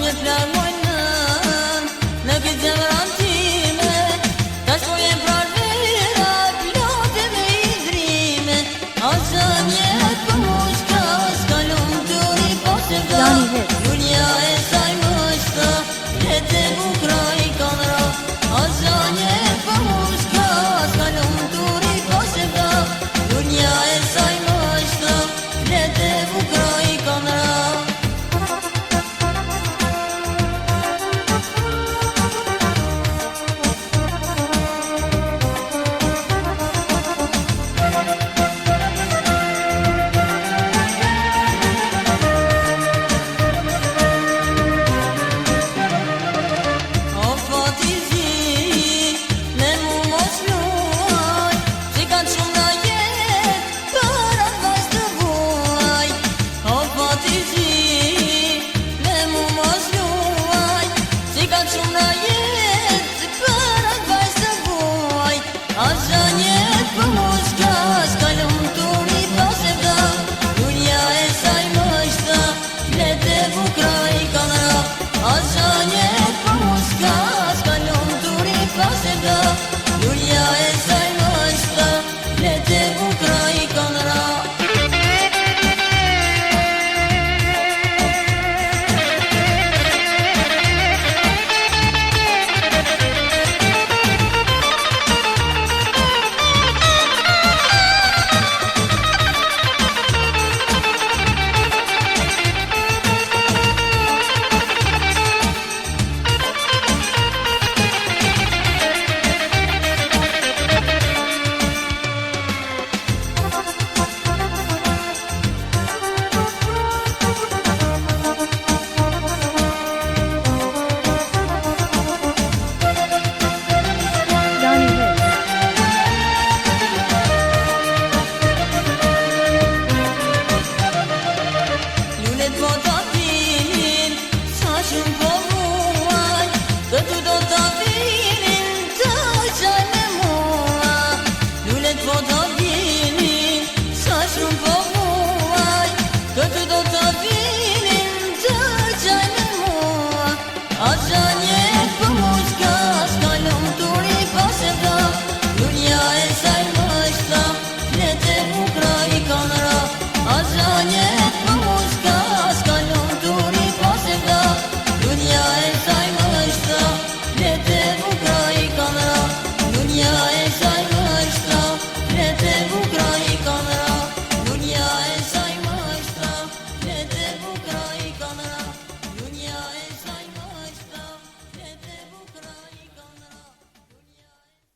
një flak mojnë në këtë zemran time, ta shpojen prar vera, pilote me idrime, asë mjetë për mushka, s'kalum të ripo se vda, Julia e saj mështa, lete bukra i kanra, asë mjetë për mushka, s'kalum të ripo se vda, Julia e saj mështa, lete bukra i kanra. Got you